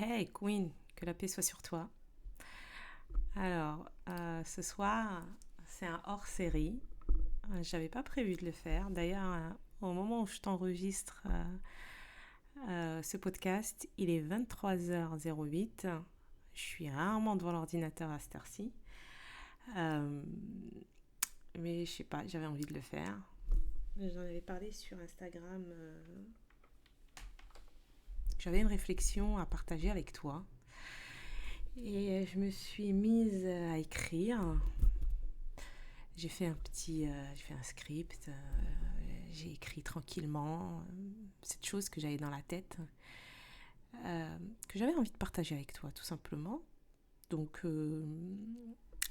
Hey Queen, que la paix soit sur toi. Alors, ce soir, c'est un hors-série. J'avais pas prévu de le faire. D'ailleurs, au moment où je t'enregistre ce podcast, il est 23h08. Je suis rarement devant l'ordinateur à cette heure-ci. Euh, mais je sais pas, j'avais envie de le faire. J'en avais parlé sur Instagram. J'avais une réflexion à partager avec toi. Et je me suis mise à écrire. J'ai fait un script. J'ai écrit tranquillement cette chose que j'avais dans la tête, que j'avais envie de partager avec toi, tout simplement. Donc,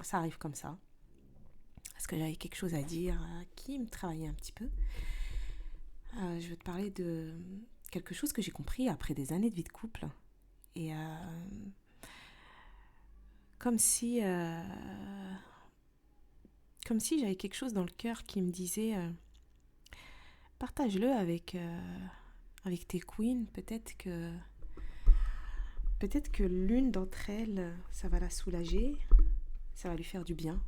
ça arrive comme ça. Parce que j'avais quelque chose à dire qui me travaillait un petit peu. Je veux te parler de quelque chose que j'ai compris après des années de vie de couple. Et comme si, euh, comme si j'avais quelque chose dans le cœur qui me disait partage-le avec tes queens. Peut-être que l'une d'entre elles, ça va la soulager, ça va lui faire du bien.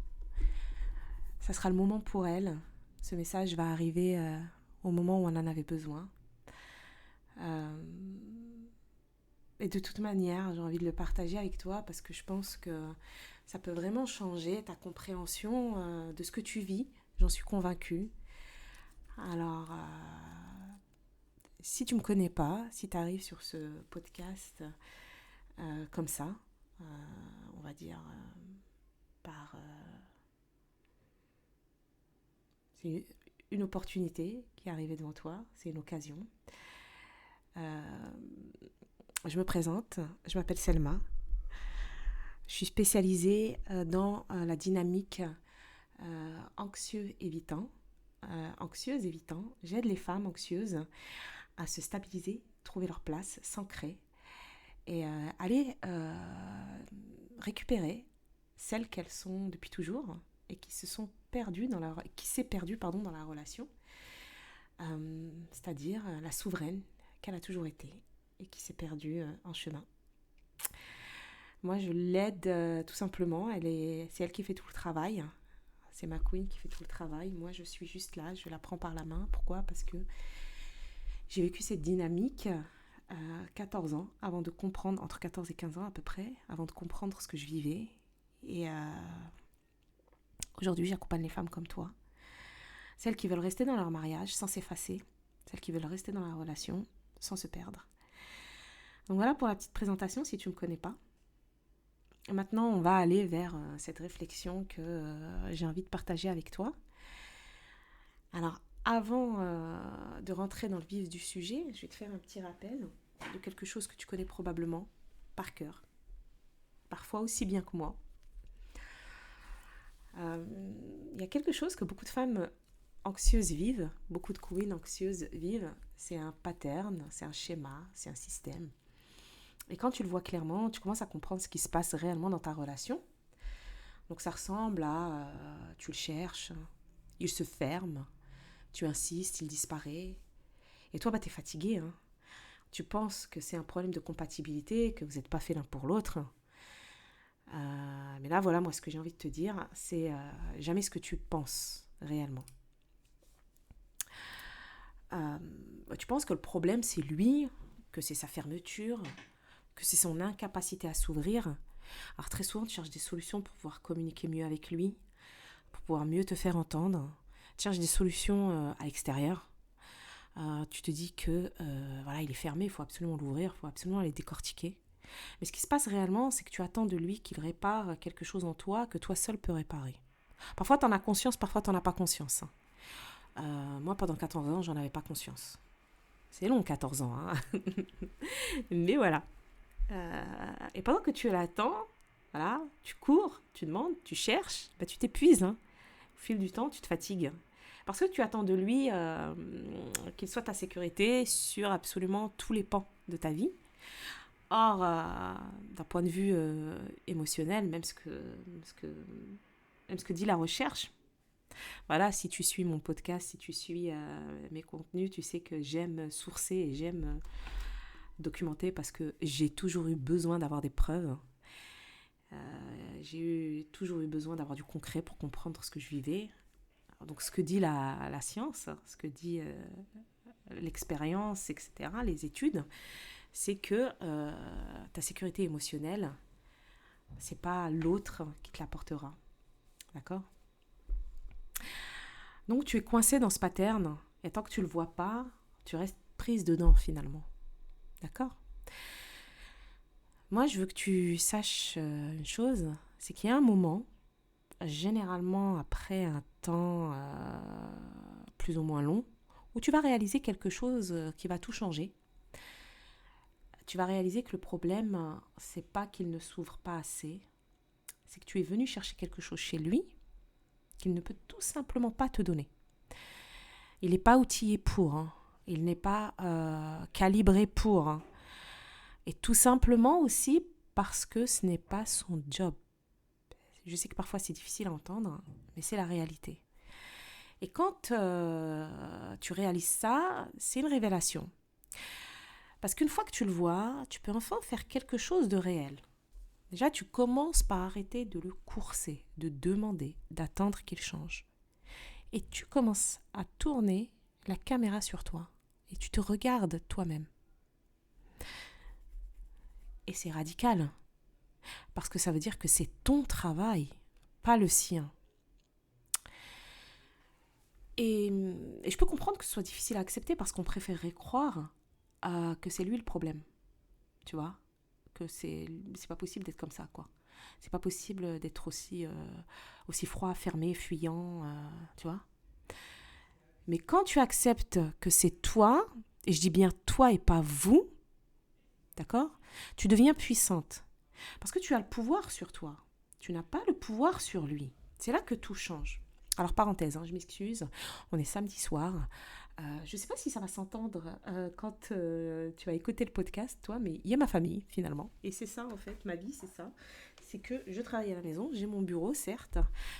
Ça sera le moment pour elle. Ce message va arriver au moment où on en avait besoin. Euh, et de toute manière, j'ai envie de le partager avec toi parce que je pense que ça peut vraiment changer ta compréhension de ce que tu vis. J'en suis convaincue. Alors, si tu ne me connais pas, si tu arrives sur ce podcast comme ça, euh, on va dire par... c'est une opportunité qui est arrivée devant toi, c'est une occasion. Euh, je me présente, je m'appelle Selma. Je suis spécialisée dans la dynamique anxieuse évitant. Anxieuse évitant. J'aide les femmes anxieuses à se stabiliser, trouver leur place, s'ancrer et aller récupérer celles qu'elles sont depuis toujours et qui se sont perdues qui s'est perdue dans la relation, c'est-à-dire la souveraine qu'elle a toujours été et qui s'est perdue en chemin. Moi, je l'aide tout simplement. C'est elle qui fait tout le travail. C'est ma queen qui fait tout le travail. Moi, je suis juste là. Je la prends par la main. Pourquoi ? Parce que j'ai vécu cette dynamique 14 ans, avant de comprendre, entre 14 et 15 ans à peu près, avant de comprendre ce que je vivais. Et aujourd'hui, j'accompagne les femmes comme toi. Celles qui veulent rester dans leur mariage sans s'effacer. Celles qui veulent rester dans la relation sans se perdre. Donc voilà pour la petite présentation si tu ne me connais pas. Maintenant, on va aller vers cette réflexion que j'ai envie de partager avec toi. Alors, avant de rentrer dans le vif du sujet, je vais te faire un petit rappel de quelque chose que tu connais probablement par cœur, parfois aussi bien que moi. Il y a quelque chose que beaucoup de femmes anxieuses vivent, beaucoup de queens anxieuses vivent, c'est un pattern, c'est un schéma, c'est un système. Et quand tu le vois clairement, tu commences à comprendre ce qui se passe réellement dans ta relation. Donc ça ressemble à tu le cherches, il se ferme, tu insistes, il disparaît. Et toi, t'es fatigué. Hein. Tu penses que c'est un problème de compatibilité, que vous n'êtes pas fait l'un pour l'autre. Mais là, voilà, moi, ce que j'ai envie de te dire, c'est jamais ce que tu penses réellement. Tu penses que le problème, c'est lui, que c'est sa fermeture, que c'est son incapacité à s'ouvrir. Alors très souvent, tu cherches des solutions pour pouvoir communiquer mieux avec lui, pour pouvoir mieux te faire entendre. Tu cherches des solutions à l'extérieur. Tu te dis que voilà, il est fermé, il faut absolument l'ouvrir, il faut absolument aller décortiquer. Mais ce qui se passe réellement, c'est que tu attends de lui qu'il répare quelque chose en toi que toi seul peux réparer. Parfois, tu en as conscience, parfois, tu n'en as pas conscience. Moi, pendant 14 ans, j'en avais pas conscience. C'est long, 14 ans. Hein. Mais voilà. Et pendant que tu l'attends, voilà, tu cours, tu demandes, tu cherches, bah, tu t'épuises. Hein. Au fil du temps, tu te fatigues. Parce que tu attends de lui qu'il soit ta sécurité sur absolument tous les pans de ta vie. Or, d'un point de vue émotionnel, même ce que dit la recherche, voilà, si tu suis mon podcast, si tu suis mes contenus, tu sais que j'aime sourcer et j'aime documenté parce que j'ai toujours eu besoin d'avoir des preuves. J'ai toujours eu besoin d'avoir du concret pour comprendre ce que je vivais. Alors, donc ce que dit la science, ce que dit l'expérience, etc., les études, c'est que ta sécurité émotionnelle, c'est pas l'autre qui te l'apportera. D'accord ? Donc tu es coincé dans ce pattern et tant que tu le vois pas, tu restes prise dedans finalement. D'accord ? Moi, je veux que tu saches une chose, c'est qu'il y a un moment, généralement après un temps plus ou moins long, où tu vas réaliser quelque chose qui va tout changer. Tu vas réaliser que le problème, c'est pas qu'il ne s'ouvre pas assez, c'est que tu es venu chercher quelque chose chez lui qu'il ne peut tout simplement pas te donner. Il n'est pas outillé pour, hein. Il n'est pas calibré pour. Hein. Et tout simplement aussi parce que ce n'est pas son job. Je sais que parfois c'est difficile à entendre, mais c'est la réalité. Et quand tu réalises ça, c'est une révélation. Parce qu'une fois que tu le vois, tu peux enfin faire quelque chose de réel. Déjà, tu commences par arrêter de le courser, de demander, d'attendre qu'il change. Et tu commences à tourner la caméra sur toi. Et tu te regardes toi-même. Et c'est radical. Parce que ça veut dire que c'est ton travail, pas le sien. Et je peux comprendre que ce soit difficile à accepter parce qu'on préférerait croire que c'est lui le problème. Tu vois ? Que c'est pas possible d'être comme ça, quoi. C'est pas possible d'être aussi froid, fermé, fuyant, tu vois. Mais quand tu acceptes que c'est toi, et je dis bien toi et pas vous, d'accord, tu deviens puissante. Parce que tu as le pouvoir sur toi. Tu n'as pas le pouvoir sur lui. C'est là que tout change. Alors, parenthèse, je m'excuse, on est samedi soir. Je ne sais pas si ça va s'entendre quand tu vas écouter le podcast, toi, mais il y a ma famille, finalement. Et c'est ça, en fait, ma vie, c'est ça. C'est que je travaille à la maison, j'ai mon bureau, certes,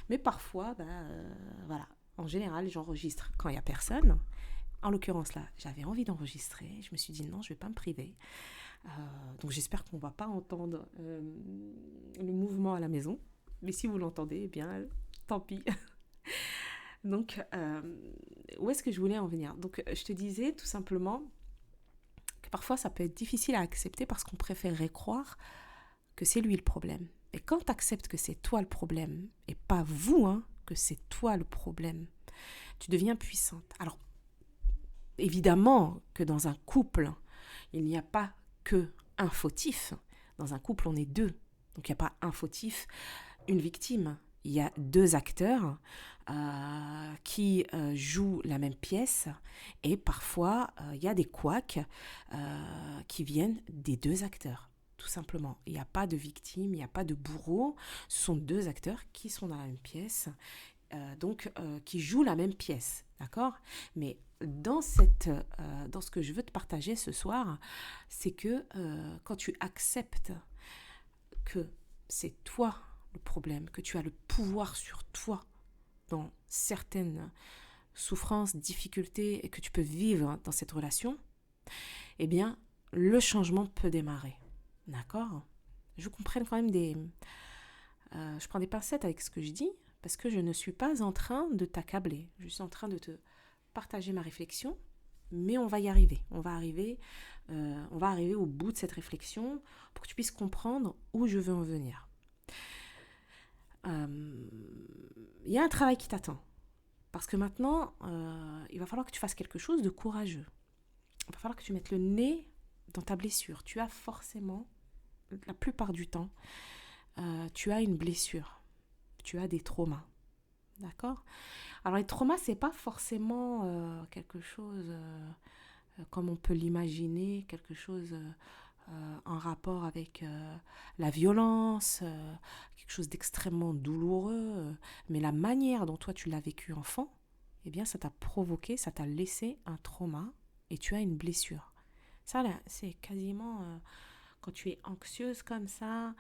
mais parfois, voilà, en général, j'enregistre quand il n'y a personne. En l'occurrence, là, j'avais envie d'enregistrer. Je me suis dit, non, je ne vais pas me priver. Donc, j'espère qu'on ne va pas entendre le mouvement à la maison. Mais si vous l'entendez, eh bien, tant pis. Donc, où est-ce que je voulais en venir ? Donc, je te disais tout simplement que parfois, ça peut être difficile à accepter parce qu'on préférerait croire que c'est lui le problème. Et quand tu acceptes que c'est toi le problème, et pas vous, que c'est toi le problème, tu deviens puissante. Alors, évidemment que dans un couple, il n'y a pas que un fautif. Dans un couple, on est deux. Donc, il n'y a pas un fautif, une victime. Il y a deux acteurs qui jouent la même pièce et parfois il y a des couacs qui viennent des deux acteurs, tout simplement. Il n'y a pas de victime, il n'y a pas de bourreau, ce sont deux acteurs qui sont dans la même pièce, qui jouent la même pièce, d'accord ? Mais dans ce que je veux te partager ce soir, c'est que quand tu acceptes que c'est toi le problème, que tu as le pouvoir sur toi dans certaines souffrances, difficultés et que tu peux vivre dans cette relation, eh bien, le changement peut démarrer. D'accord ? Je comprends quand même je prends des pincettes avec ce que je dis parce que je ne suis pas en train de t'accabler. Je suis en train de te partager ma réflexion, mais on va y arriver. On va arriver au bout de cette réflexion pour que tu puisses comprendre où je veux en venir. Il y a un travail qui t'attend. Parce que maintenant, il va falloir que tu fasses quelque chose de courageux. Il va falloir que tu mettes le nez dans ta blessure. Tu as forcément, la plupart du temps, tu as une blessure. Tu as des traumas. D'accord ? Alors les traumas, c'est pas forcément quelque chose comme on peut l'imaginer, quelque chose en rapport avec la violence, quelque chose d'extrêmement douloureux, mais la manière dont toi tu l'as vécu enfant, eh bien ça t'a provoqué, ça t'a laissé un trauma et tu as une blessure. Ça là, c'est quasiment quand tu es anxieuse comme ça,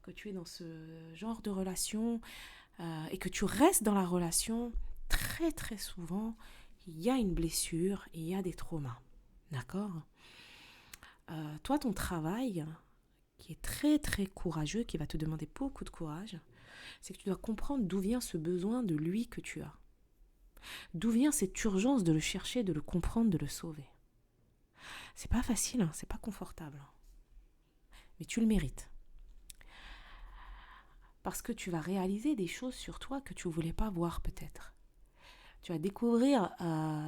que tu es dans ce genre de relation et que tu restes dans la relation, très très souvent, il y a une blessure, il y a des traumas. D'accord ? Toi, ton travail, qui est très très courageux, qui va te demander beaucoup de courage, c'est que tu dois comprendre d'où vient ce besoin de lui que tu as. D'où vient cette urgence de le chercher, de le comprendre, de le sauver. C'est pas facile, hein, c'est pas confortable. Mais tu le mérites. Parce que tu vas réaliser des choses sur toi que tu ne voulais pas voir peut-être. Tu vas découvrir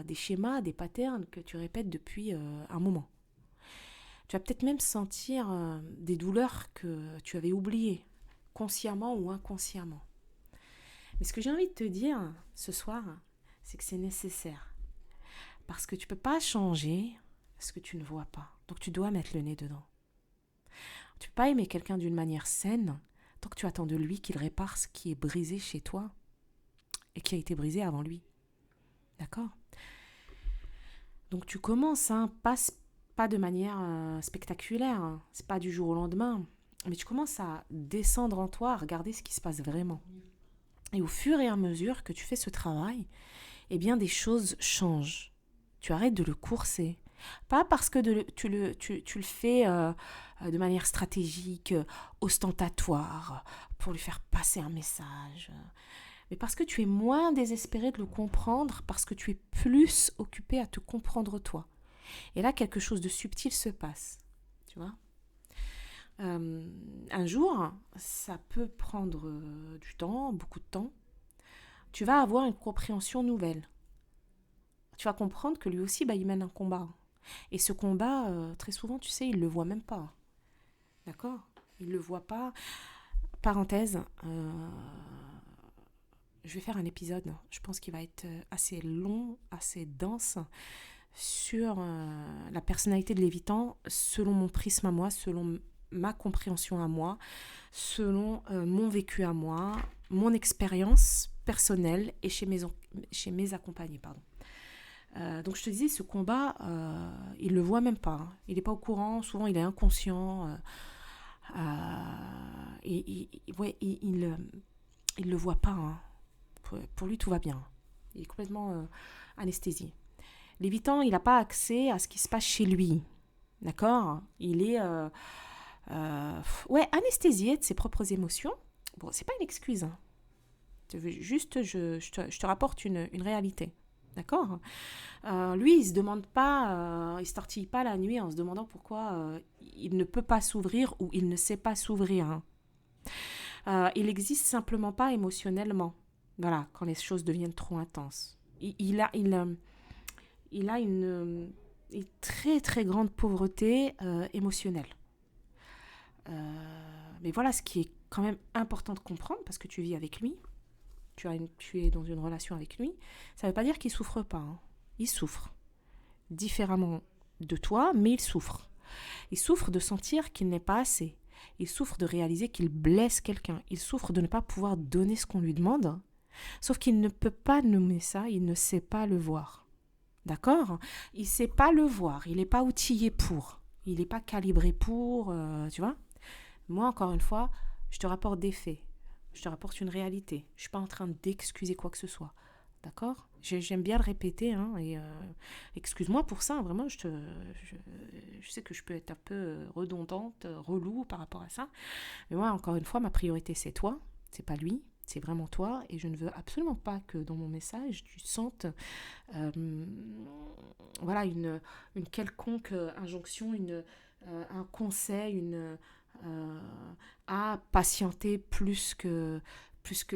des schémas, des patterns que tu répètes depuis un moment. Tu vas peut-être même sentir des douleurs que tu avais oubliées, consciemment ou inconsciemment. Mais ce que j'ai envie de te dire ce soir, c'est que c'est nécessaire. Parce que tu ne peux pas changer ce que tu ne vois pas. Donc tu dois mettre le nez dedans. Tu ne peux pas aimer quelqu'un d'une manière saine tant que tu attends de lui qu'il répare ce qui est brisé chez toi et qui a été brisé avant lui. D'accord ? Donc tu commences, pas de manière spectaculaire, hein, c'est pas du jour au lendemain, mais tu commences à descendre en toi, à regarder ce qui se passe vraiment. Et au fur et à mesure que tu fais ce travail, eh bien des choses changent. Tu arrêtes de le courser. Pas parce que tu le fais de manière stratégique, ostentatoire, pour lui faire passer un message, mais parce que tu es moins désespéré de le comprendre, parce que tu es plus occupé à te comprendre toi. Et là, quelque chose de subtil se passe, tu vois. Un jour, ça peut prendre du temps, beaucoup de temps. Tu vas avoir une compréhension nouvelle. Tu vas comprendre que lui aussi, il mène un combat. Et ce combat, très souvent, tu sais, il ne le voit même pas. D'accord ? Il ne le voit pas. Parenthèse, je vais faire un épisode, je pense qu'il va être assez long, assez dense, sur la personnalité de l'évitant, selon mon prisme à moi, selon ma compréhension à moi, selon mon vécu à moi, mon expérience personnelle et chez mes accompagnés. Donc je te disais, ce combat, il ne le voit même pas. Hein. Il n'est pas au courant, souvent il est inconscient. Il ne le voit pas. Hein. Pour lui, tout va bien. Il est complètement anesthésié. L'évitant, il n'a pas accès à ce qui se passe chez lui. D'accord ? Il est anesthésié de ses propres émotions. Bon, c'est pas une excuse. Hein. Juste, je te rapporte une réalité. D'accord ? Lui, il ne se demande pas, il ne se tortille pas la nuit en se demandant pourquoi il ne peut pas s'ouvrir ou il ne sait pas s'ouvrir. Hein. Il n'existe simplement pas émotionnellement. Voilà, quand les choses deviennent trop intenses. Il a une très très grande pauvreté émotionnelle. Mais voilà ce qui est quand même important de comprendre parce que tu vis avec lui, tu es dans une relation avec lui, ça ne veut pas dire qu'il ne souffre pas. Hein. Il souffre différemment de toi, mais il souffre. Il souffre de sentir qu'il n'est pas assez. Il souffre de réaliser qu'il blesse quelqu'un. Il souffre de ne pas pouvoir donner ce qu'on lui demande. Sauf qu'il ne peut pas nommer ça, il ne sait pas le voir. D'accord ? Il ne sait pas le voir, il n'est pas outillé pour. Il n'est pas calibré pour, tu vois ? Moi, encore une fois, je te rapporte des faits. Je te rapporte une réalité. Je ne suis pas en train d'excuser quoi que ce soit. D'accord ? J'aime bien le répéter. Hein, et excuse-moi pour ça. Vraiment, je sais que je peux être un peu redondante, relou par rapport à ça. Mais moi, encore une fois, ma priorité, c'est toi. C'est pas lui. C'est vraiment toi. Et je ne veux absolument pas que dans mon message, tu sentes une quelconque injonction, un conseil, à patienter plus que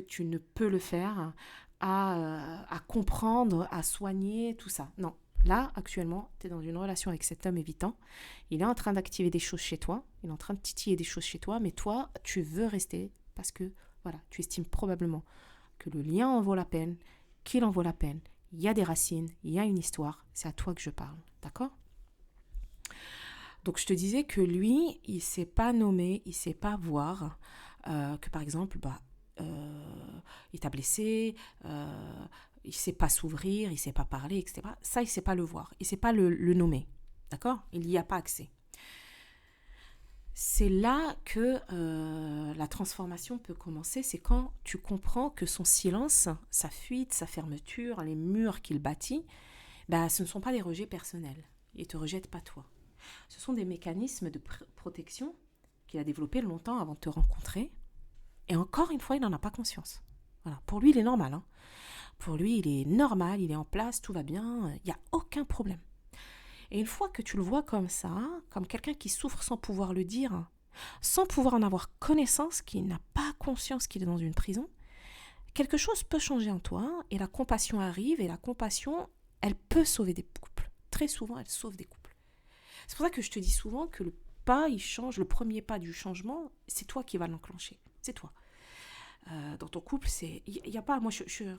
tu ne peux le faire, à comprendre, à soigner, tout ça. Non. Là, actuellement, tu es dans une relation avec cet homme évitant. Il est en train d'activer des choses chez toi. Il est en train de titiller des choses chez toi. Mais toi, tu veux rester parce que, voilà, tu estimes probablement que le lien en vaut la peine, qu'il en vaut la peine. Il y a des racines, il y a une histoire. C'est à toi que je parle. D'accord ? Donc, je te disais que lui, il ne sait pas nommer, il ne sait pas voir que, par exemple, il t'a blessé, il ne sait pas s'ouvrir, il ne sait pas parler, etc. Ça, il ne sait pas le voir, il ne sait pas le nommer. D'accord ? Il n'y a pas accès. C'est là que la transformation peut commencer, c'est quand tu comprends que son silence, sa fuite, sa fermeture, les murs qu'il bâtit, ce ne sont pas des rejets personnels. Il ne te rejette pas toi. Ce sont des mécanismes de protection qu'il a développés longtemps avant de te rencontrer. Et encore une fois, il n'en a pas conscience. Voilà. Pour lui, il est normal. Hein. Pour lui, il est normal, il est en place, tout va bien, il n'y a aucun problème. Et une fois que tu le vois comme ça, comme quelqu'un qui souffre sans pouvoir le dire, sans pouvoir en avoir connaissance, qui n'a pas conscience qu'il est dans une prison, quelque chose peut changer en toi et la compassion arrive et la compassion, elle peut sauver des couples. Très souvent, elle sauve des couples. C'est pour ça que je te dis souvent que le pas, il change, le premier pas du changement, c'est toi qui vas l'enclencher. C'est toi. Dans ton couple, il y a pas, moi,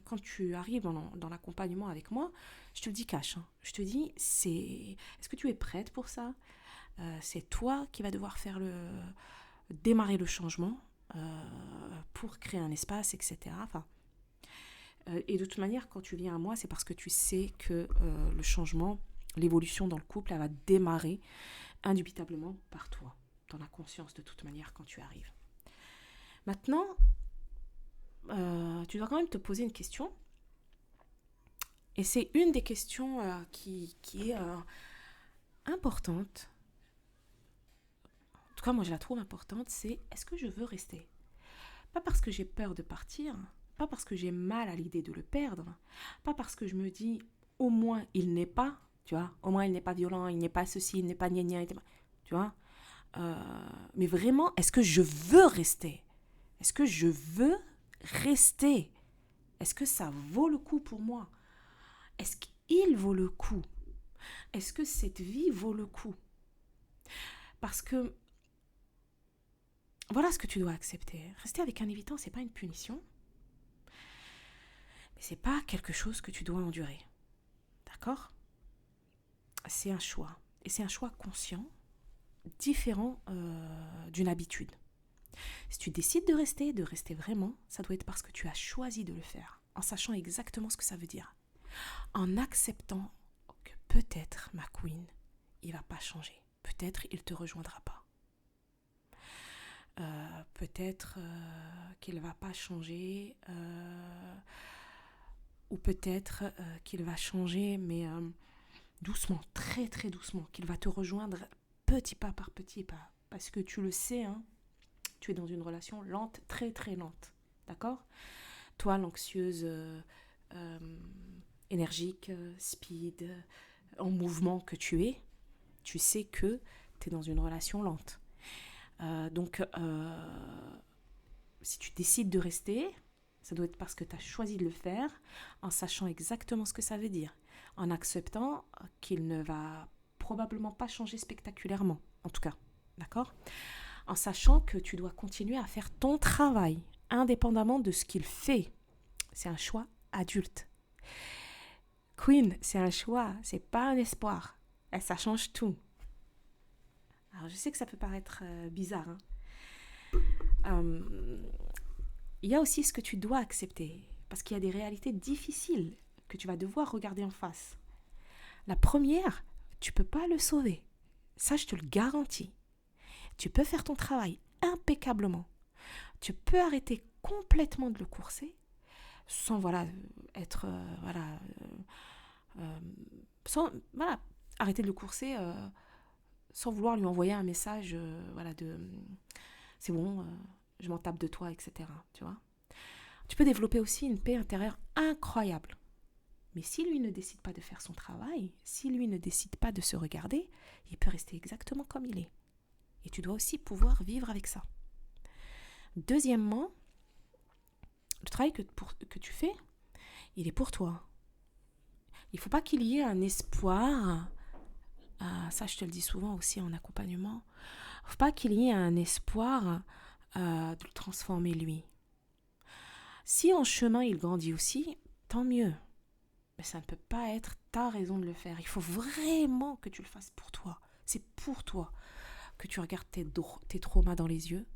quand tu arrives dans l'accompagnement avec moi, je te le dis cash. Hein. Je te dis, est-ce que tu es prête pour ça? C'est toi qui vas devoir démarrer le changement pour créer un espace, etc. Enfin, et de toute manière, quand tu viens à moi, c'est parce que tu sais que le changement, l'évolution dans le couple, elle va démarrer indubitablement par toi, dans la conscience de toute manière quand tu arrives. Maintenant, tu dois quand même te poser une question. Et c'est une des questions qui est importante. En tout cas, moi, je la trouve importante. C'est, est-ce que je veux rester? Pas parce que j'ai peur de partir, pas parce que j'ai mal à l'idée de le perdre, pas parce que je me dis, au moins, il n'est pas, tu vois, au moins, il n'est pas violent, il n'est pas ceci, il n'est pas gna gna, tu vois. Mais vraiment, est-ce que je veux rester? Est-ce que je veux rester? Est-ce que ça vaut le coup pour moi? Est-ce qu'il vaut le coup? Est-ce que cette vie vaut le coup? Parce que voilà ce que tu dois accepter. Rester avec un évitant, c'est pas une punition, mais c'est pas quelque chose que tu dois endurer. D'accord? C'est un choix. Et c'est un choix conscient, différent d'une habitude. Si tu décides de rester vraiment, ça doit être parce que tu as choisi de le faire, en sachant exactement ce que ça veut dire. En acceptant que peut-être, ma queen, il va pas changer. Peut-être il te rejoindra pas. Peut-être qu'il va pas changer, ou peut-être qu'il va changer, mais doucement, très très doucement, qu'il va te rejoindre petit pas par petit pas. Parce que tu le sais, hein, tu es dans une relation lente, très très lente. D'accord? Toi, l'anxieuse, énergique, speed, en mouvement que tu es, tu sais que tu es dans une relation lente. Donc, si tu décides de rester, ça doit être parce que tu as choisi de le faire, en sachant exactement ce que ça veut dire, en acceptant qu'il ne va probablement pas changer spectaculairement, en tout cas, d'accord? En sachant que tu dois continuer à faire ton travail, indépendamment de ce qu'il fait. C'est un choix adulte. Queen, c'est un choix, c'est pas un espoir. Et ça change tout. Alors, je sais que ça peut paraître bizarre. Il y a aussi ce que tu dois accepter, parce qu'il y a des réalités difficiles que tu vas devoir regarder en face. La première, tu peux pas le sauver. Ça, je te le garantis. Tu peux faire ton travail impeccablement. Tu peux arrêter complètement de le courser, sans être sans arrêter de le courser sans vouloir lui envoyer un message de c'est bon, je m'en tape de toi, etc. Tu vois. Tu peux développer aussi une paix intérieure incroyable. Mais si lui ne décide pas de faire son travail, si lui ne décide pas de se regarder, il peut rester exactement comme il est. Et tu dois aussi pouvoir vivre avec ça. Deuxièmement, le travail que tu fais, il est pour toi. Il ne faut pas qu'il y ait un espoir, ça je te le dis souvent aussi en accompagnement, il ne faut pas qu'il y ait un espoir de le transformer lui. Si en chemin il grandit aussi, tant mieux. Mais ça ne peut pas être ta raison de le faire. Il faut vraiment que tu le fasses pour toi. C'est pour toi que tu regardes tes traumas dans les yeux,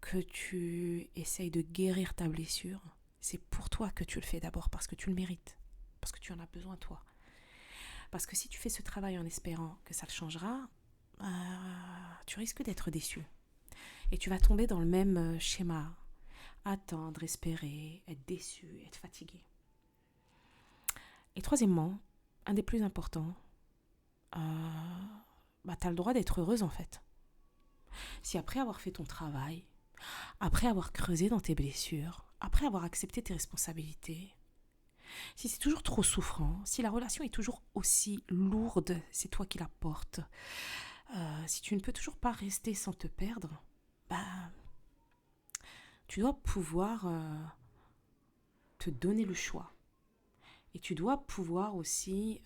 que tu essayes de guérir ta blessure. C'est pour toi que tu le fais d'abord parce que tu le mérites, parce que tu en as besoin toi. Parce que si tu fais ce travail en espérant que ça le changera, tu risques d'être déçu. Et tu vas tomber dans le même schéma. Attendre, espérer, être déçu, être fatigué. Et troisièmement, un des plus importants, tu as le droit d'être heureuse en fait. Si après avoir fait ton travail, après avoir creusé dans tes blessures, après avoir accepté tes responsabilités, si c'est toujours trop souffrant, si la relation est toujours aussi lourde, c'est toi qui la portes, si tu ne peux toujours pas rester sans te perdre, tu dois pouvoir te donner le choix. Et tu dois pouvoir aussi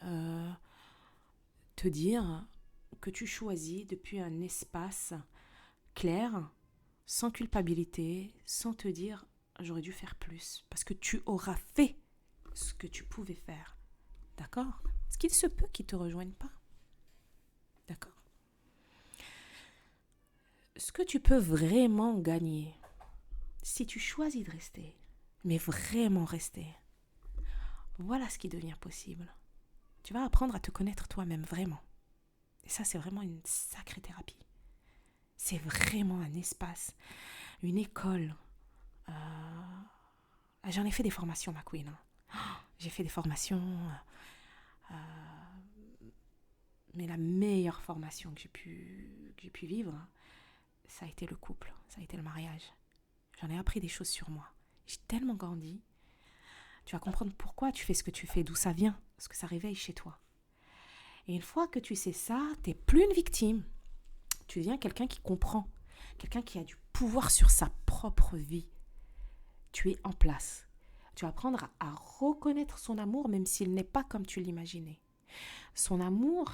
te dire que tu choisis depuis un espace clair, sans culpabilité, sans te dire j'aurais dû faire plus, parce que tu auras fait ce que tu pouvais faire. D'accord? Parce qu'il se peut qu'ils ne te rejoignent pas. D'accord? Ce que tu peux vraiment gagner, si tu choisis de rester, mais vraiment rester, voilà ce qui devient possible. Tu vas apprendre à te connaître toi-même vraiment. Et ça, c'est vraiment une sacrée thérapie. C'est vraiment un espace, une école. J'en ai fait des formations, ma queen. J'ai fait des formations, mais la meilleure formation que j'ai pu vivre, ça a été le couple, ça a été le mariage. J'en ai appris des choses sur moi. J'ai tellement grandi. Tu vas comprendre pourquoi tu fais ce que tu fais, d'où ça vient, ce que ça réveille chez toi. Et une fois que tu sais ça, tu n'es plus une victime. Tu deviens quelqu'un qui comprend, quelqu'un qui a du pouvoir sur sa propre vie. Tu es en place. Tu vas apprendre à reconnaître son amour, même s'il n'est pas comme tu l'imaginais. Son amour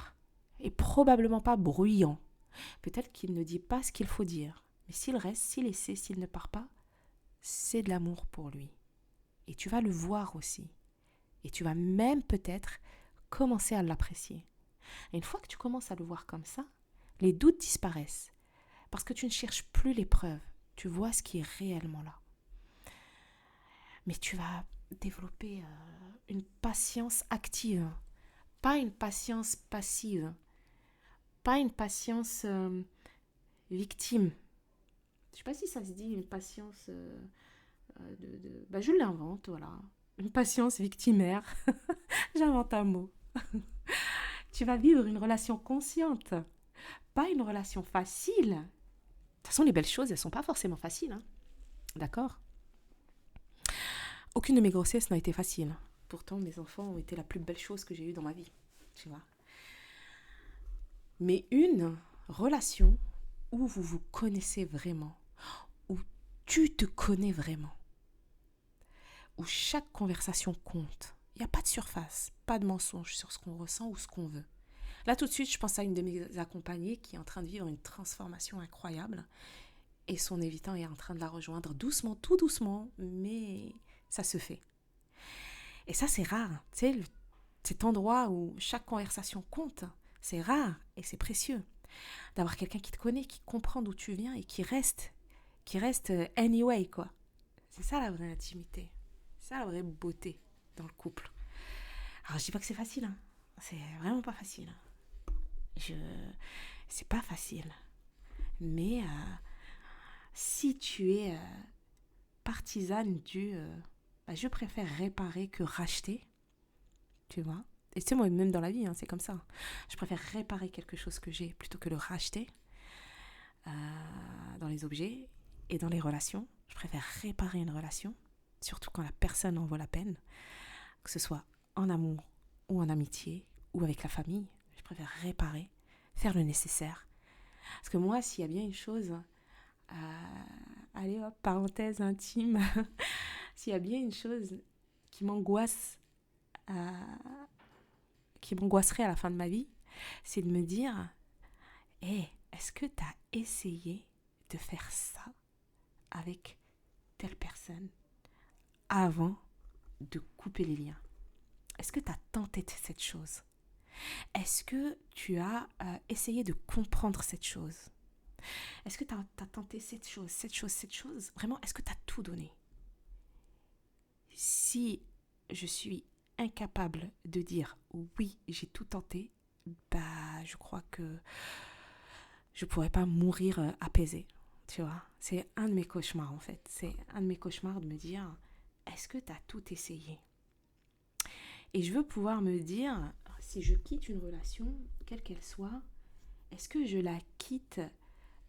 est probablement pas bruyant. Peut-être qu'il ne dit pas ce qu'il faut dire. Mais s'il reste, s'il essaie, s'il ne part pas, c'est de l'amour pour lui. Et tu vas le voir aussi. Et tu vas même peut-être commencer à l'apprécier. Et une fois que tu commences à le voir comme ça, les doutes disparaissent. Parce que tu ne cherches plus les preuves. Tu vois ce qui est réellement là. Mais tu vas développer une patience active. Pas une patience passive. Pas une patience victime. Je ne sais pas si ça se dit, une patience je l'invente, voilà. Une patience victimaire. J'invente un mot. Tu vas vivre une relation consciente. Pas une relation facile. De toute façon, les belles choses, elles ne sont pas forcément faciles. Hein. D'accord ? Aucune de mes grossesses n'a été facile. Pourtant, mes enfants ont été la plus belle chose que j'ai eue dans ma vie. Tu vois ? Mais une relation où vous vous connaissez vraiment, où tu te connais vraiment, où chaque conversation compte. Il n'y a pas de surface, pas de mensonge sur ce qu'on ressent ou ce qu'on veut. Là, tout de suite, je pense à une de mes accompagnées qui est en train de vivre une transformation incroyable et son évitant est en train de la rejoindre doucement, tout doucement, mais ça se fait. Et ça, c'est rare. Tu sais, cet endroit où chaque conversation compte, c'est rare et c'est précieux. D'avoir quelqu'un qui te connaît, qui comprend d'où tu viens et qui reste anyway, quoi. C'est ça la vraie intimité. C'est ça la vraie beauté dans le couple. Alors, je dis pas que c'est facile, hein. C'est vraiment pas facile. C'est pas facile. Mais si tu es partisane du je préfère réparer que racheter, tu vois. Et c'est moi, même dans la vie, hein, c'est comme ça. Je préfère réparer quelque chose que j'ai plutôt que le racheter dans les objets et dans les relations. Je préfère réparer une relation, surtout quand la personne en vaut la peine, que ce soit en amour ou en amitié ou avec la famille. Je préfère réparer, faire le nécessaire. Parce que moi, s'il y a bien une chose, allez hop, parenthèse intime, s'il y a bien une chose qui m'angoisse, qui m'angoisserait à la fin de ma vie, c'est de me dire est-ce que tu as essayé de faire ça avec telle personne avant de couper les liens? Est-ce que tu as tenté cette chose? Est-ce que tu as essayé de comprendre cette chose? Est-ce que tu as tenté cette chose? Vraiment, est-ce que tu as tout donné? Si je suis incapable de dire oui, j'ai tout tenté, je crois que je pourrais pas mourir apaisée, tu vois. C'est un de mes cauchemars en fait. C'est un de mes cauchemars de me dire, est-ce que tu as tout essayé? Et je veux pouvoir me dire, si je quitte une relation, quelle qu'elle soit, Est-ce que je la quitte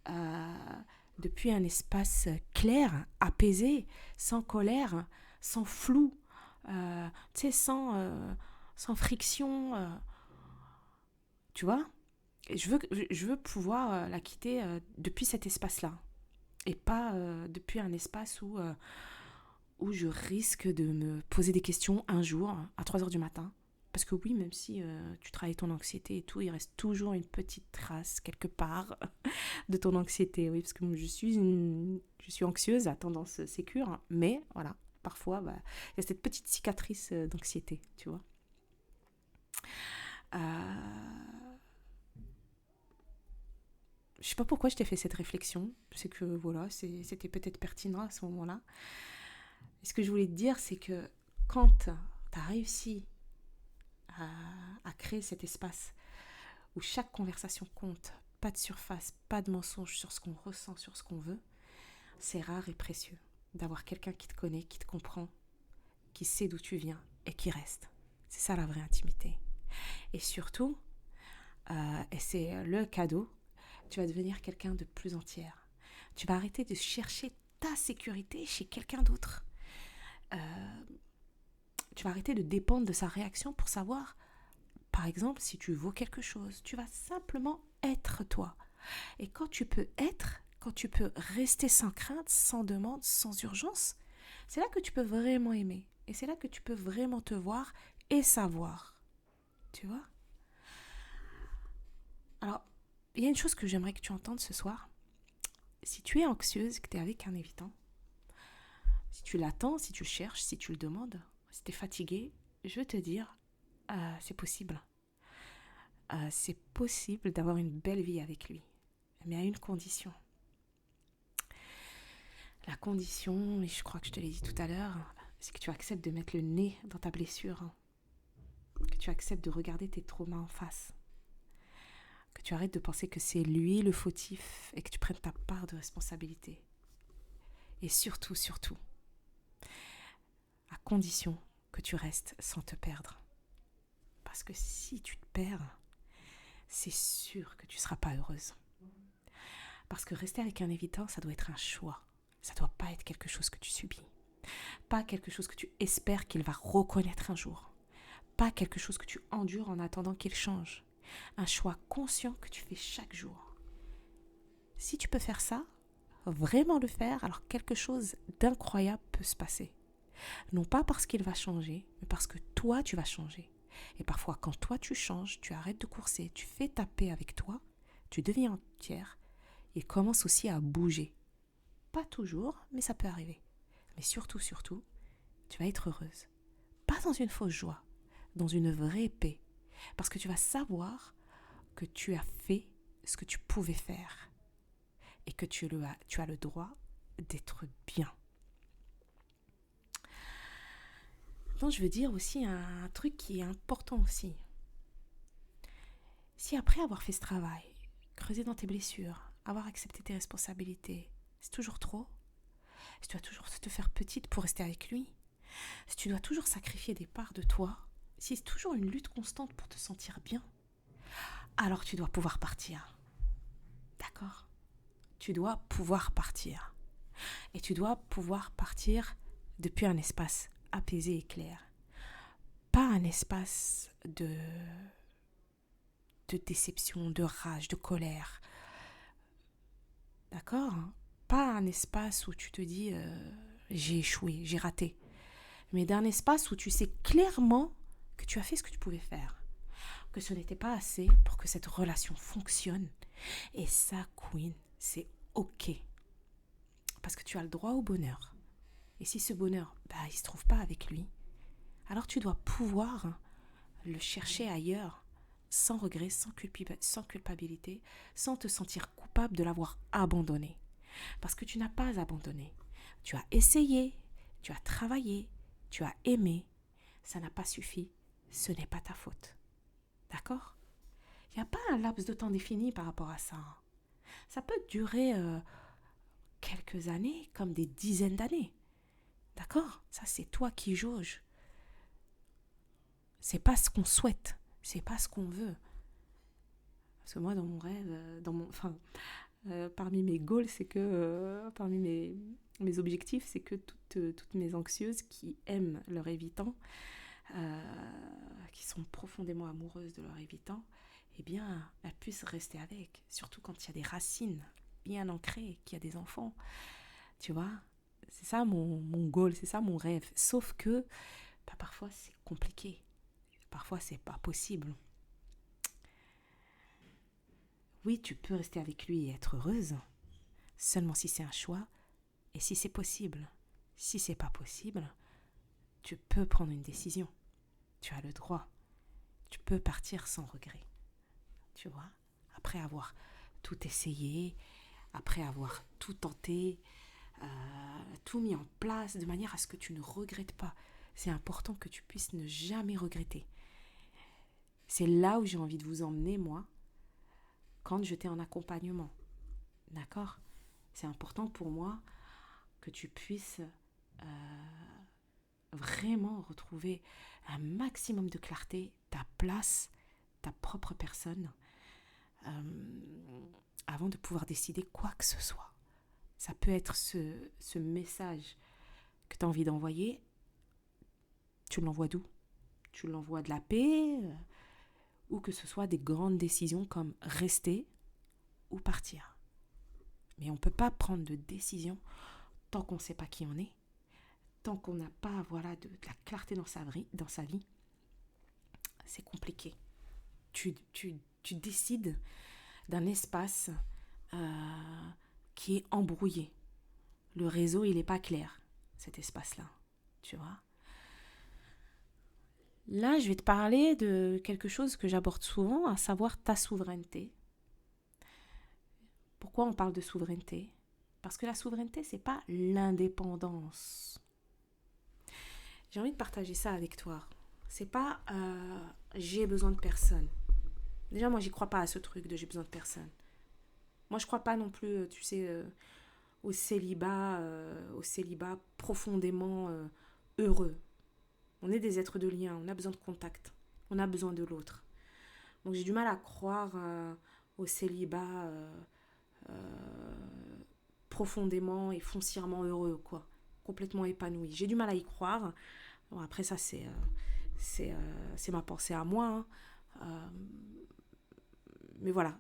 euh, depuis un espace clair, apaisé, sans colère, sans flou, tu sais, sans friction, tu vois? Et je veux pouvoir la quitter depuis cet espace-là et pas depuis un espace où je risque de me poser des questions un jour à 3 heures du matin. Parce que oui, même si tu travailles ton anxiété et tout, il reste toujours une petite trace quelque part de ton anxiété. Oui, parce que je suis anxieuse à tendance sécure, mais voilà, parfois, bah, il y a cette petite cicatrice d'anxiété, tu vois. Je sais pas pourquoi je t'ai fait cette réflexion. C'est que voilà, c'était peut-être pertinent à ce moment-là. Et ce que je voulais te dire, c'est que quand tu as réussi à, à créer cet espace où chaque conversation compte, pas de surface, pas de mensonge sur ce qu'on ressent, sur ce qu'on veut, c'est rare et précieux d'avoir quelqu'un qui te connaît, qui te comprend, qui sait d'où tu viens et qui reste. C'est ça la vraie intimité. Et surtout, et c'est le cadeau, tu vas devenir quelqu'un de plus entière. Tu vas arrêter de chercher ta sécurité chez quelqu'un d'autre. Tu vas arrêter de dépendre de sa réaction pour savoir, par exemple, si tu vaux quelque chose. Tu vas simplement être toi. Et quand tu peux rester sans crainte, sans demande, sans urgence, c'est là que tu peux vraiment aimer. Et c'est là que tu peux vraiment te voir et savoir. Tu vois? Alors, il y a une chose que j'aimerais que tu entendes ce soir. Si tu es anxieuse, que tu es avec un évitant, si tu l'attends, si tu le cherches, si tu le demandes, si tu es fatigué, je veux te dire, c'est possible. C'est possible d'avoir une belle vie avec lui. Mais à une condition. La condition, et je crois que je te l'ai dit tout à l'heure, c'est que tu acceptes de mettre le nez dans ta blessure. Que tu acceptes de regarder tes traumas en face. Que tu arrêtes de penser que c'est lui le fautif et que tu prennes ta part de responsabilité. Et surtout, surtout, à condition que tu restes sans te perdre. Parce que si tu te perds, c'est sûr que tu ne seras pas heureuse. Parce que rester avec un évitant, ça doit être un choix. Ça ne doit pas être quelque chose que tu subis. Pas quelque chose que tu espères qu'il va reconnaître un jour. Pas quelque chose que tu endures en attendant qu'il change. Un choix conscient que tu fais chaque jour. Si tu peux faire ça, vraiment le faire, alors quelque chose d'incroyable peut se passer. Non pas parce qu'il va changer, mais parce que toi, tu vas changer. Et parfois, quand toi, tu changes, tu arrêtes de courser, tu fais ta paix avec toi, tu deviens entière et commence aussi à bouger. Pas toujours, mais ça peut arriver. Mais surtout, surtout, tu vas être heureuse. Pas dans une fausse joie, dans une vraie paix. Parce que tu vas savoir que tu as fait ce que tu pouvais faire. Et que tu as le droit d'être bien. Donc je veux dire aussi un truc qui est important aussi. Si après avoir fait ce travail, creuser dans tes blessures, avoir accepté tes responsabilités, c'est toujours trop, si tu dois toujours te faire petite pour rester avec lui, si tu dois toujours sacrifier des parts de toi, si c'est toujours une lutte constante pour te sentir bien, alors tu dois pouvoir partir. D'accord? Tu dois pouvoir partir. Et tu dois pouvoir partir depuis un espace apaisé et clair. Pas un espace de déception, de rage, de colère. D'accord? Pas un espace où tu te dis j'ai échoué, j'ai raté. Mais d'un espace où tu sais clairement que tu as fait ce que tu pouvais faire. Que ce n'était pas assez pour que cette relation fonctionne. Et ça, Queen, c'est ok. Parce que tu as le droit au bonheur. Et si ce bonheur, il ne se trouve pas avec lui, alors tu dois pouvoir le chercher ailleurs, sans regret, sans culpabilité, sans te sentir coupable de l'avoir abandonné. Parce que tu n'as pas abandonné. Tu as essayé, tu as travaillé, tu as aimé. Ça n'a pas suffi. Ce n'est pas ta faute. D'accord? Il n'y a pas un laps de temps défini par rapport à ça. Ça peut durer quelques années, comme des dizaines d'années. D'accord? Ça, c'est toi qui jauges. C'est pas ce qu'on souhaite. C'est pas ce qu'on veut. Parce que moi, dans mon rêve, parmi mes goals, c'est que, parmi mes objectifs, c'est que toutes mes anxieuses qui aiment leur évitant, qui sont profondément amoureuses de leur évitant, eh bien, elles puissent rester avec. Surtout quand il y a des racines bien ancrées, qu'il y a des enfants. Tu vois, c'est ça mon goal, c'est ça mon rêve. Sauf que parfois, c'est compliqué. Parfois, c'est pas possible. Oui, tu peux rester avec lui et être heureuse, seulement si c'est un choix et si c'est possible. Si c'est pas possible, tu peux prendre une décision. Tu as le droit. Tu peux partir sans regret. Tu vois, après avoir tout essayé, après avoir tout tenté, tout mis en place de manière à ce que tu ne regrettes pas. C'est important que tu puisses ne jamais regretter. C'est là où j'ai envie de vous emmener, moi, quand j'étais en accompagnement. D'accord ? C'est important pour moi que tu puisses vraiment retrouver un maximum de clarté, ta place, ta propre personne, avant de pouvoir décider quoi que ce soit. Ça peut être ce message que tu as envie d'envoyer. Tu l'envoies d'où ? Tu l'envoies de la paix, ou que ce soit des grandes décisions comme rester ou partir. Mais on ne peut pas prendre de décision tant qu'on ne sait pas qui on est, tant qu'on n'a pas de la clarté dans sa vie. C'est compliqué. Tu décides d'un espace qui est embrouillé. Le réseau, il n'est pas clair, cet espace-là. Tu vois ? Là, je vais te parler de quelque chose que j'aborde souvent, à savoir ta souveraineté. Pourquoi on parle de souveraineté ? Parce que la souveraineté, c'est pas l'indépendance. J'ai envie de partager ça avec toi. C'est pas j'ai besoin de personne. Déjà, moi, j'y crois pas à ce truc de j'ai besoin de personne. Moi, je crois pas non plus, au célibat profondément heureux. On est des êtres de lien, on a besoin de contact, on a besoin de l'autre. Donc j'ai du mal à croire au célibat profondément et foncièrement heureux, quoi. Complètement épanoui. J'ai du mal à y croire. Bon, après ça, c'est ma pensée à moi. Hein. Mais voilà,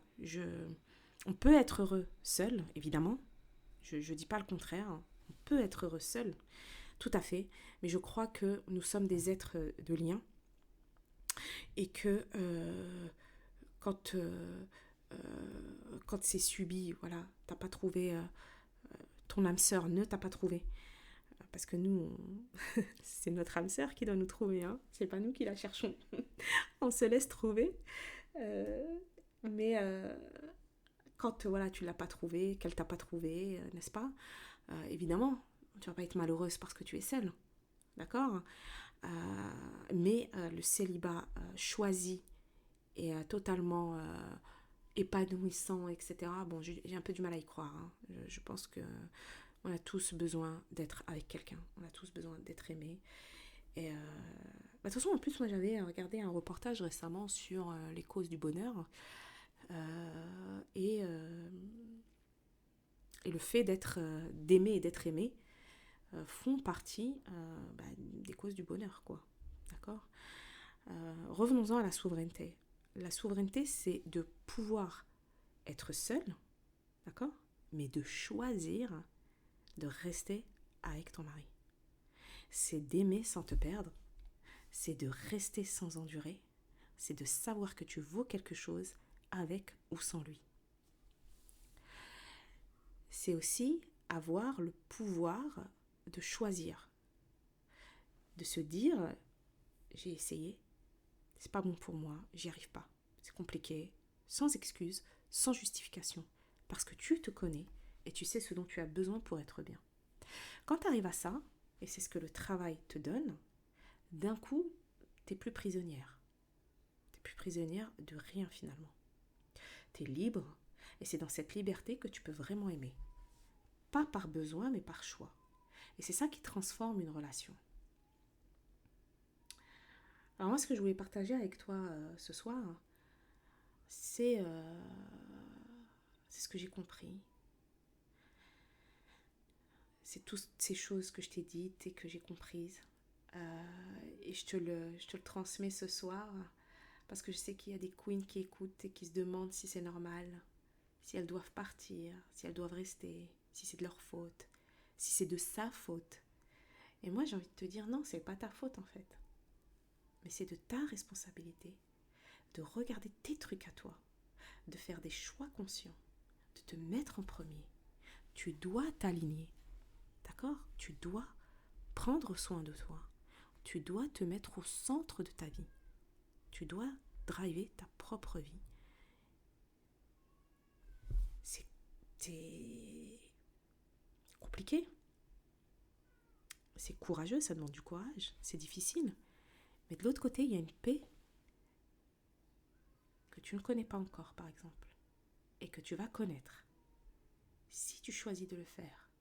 on peut être heureux seul, évidemment. Je ne dis pas le contraire. On peut être heureux seul, tout à fait. Mais je crois que nous sommes des êtres de lien. Et que quand c'est subi, voilà, t'as pas trouvé, ton âme sœur ne t'a pas trouvé. Parce que nous, c'est notre âme sœur qui doit nous trouver, hein. C'est pas nous qui la cherchons. On se laisse trouver. Mais quand voilà, tu l'as pas trouvée, qu'elle t'a pas trouvé, n'est-ce pas ? Évidemment, tu vas pas être malheureuse parce que tu es seule. D'accord ? Mais le célibat choisi et totalement épanouissant, etc. Bon, j'ai un peu du mal à y croire. Hein. Je pense que on a tous besoin d'être avec quelqu'un. On a tous besoin d'être aimé. Et de toute façon, en plus, moi, j'avais regardé un reportage récemment sur les causes du bonheur. Et le fait d'aimer et d'être aimé font partie des causes du bonheur, quoi. D'accord ? Revenons-en à la souveraineté. La souveraineté, c'est de pouvoir être seul, d'accord ? Mais de choisir de rester avec ton mari. C'est d'aimer sans te perdre, c'est de rester sans endurer, c'est de savoir que tu vaux quelque chose avec ou sans lui. C'est aussi avoir le pouvoir de choisir, de se dire j'ai essayé, c'est pas bon pour moi, j'y arrive pas, c'est compliqué, sans excuse, sans justification, parce que tu te connais et tu sais ce dont tu as besoin pour être bien. Quand tu arrives à ça, et c'est ce que le travail te donne, d'un coup, tu n'es plus prisonnière. Tu n'es plus prisonnière de rien finalement. Tu es libre, et c'est dans cette liberté que tu peux vraiment aimer. Pas par besoin, mais par choix. Et c'est ça qui transforme une relation. Alors moi, ce que je voulais partager avec toi ce soir, C'est ce que j'ai compris. C'est toutes ces choses que je t'ai dites et que j'ai comprises. Et je te le transmets ce soir parce que je sais qu'il y a des queens qui écoutent et qui se demandent si c'est normal, si elles doivent partir, si elles doivent rester, si c'est de leur faute, si c'est de sa faute. Et moi j'ai envie de te dire non, c'est pas ta faute en fait. Mais c'est de ta responsabilité de regarder tes trucs à toi, de faire des choix conscients, de te mettre en premier. Tu dois t'aligner, d'accord? Tu dois prendre soin de toi. Tu dois te mettre au centre de ta vie. Tu dois driver ta propre vie. C'est compliqué. C'est courageux, ça demande du courage. C'est difficile. Mais de l'autre côté, il y a une paix que tu ne connais pas encore, par exemple, et que tu vas connaître si tu choisis de le faire.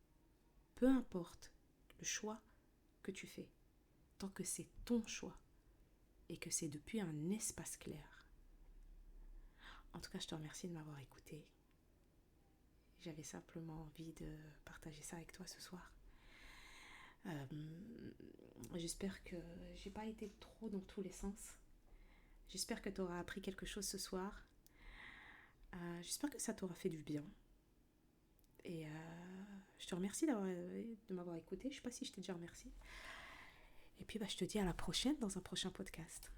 Peu importe le choix que tu fais, tant que c'est ton choix et que c'est depuis un espace clair. En tout cas, je te remercie de m'avoir écouté. J'avais simplement envie de partager ça avec toi ce soir. J'espère que j'ai pas été trop dans tous les sens. J'espère que tu auras appris quelque chose ce soir. J'espère que ça t'aura fait du bien. Et je te remercie de m'avoir écouté. Je sais pas si je t'ai déjà remercié. Et puis je te dis à la prochaine dans un prochain podcast.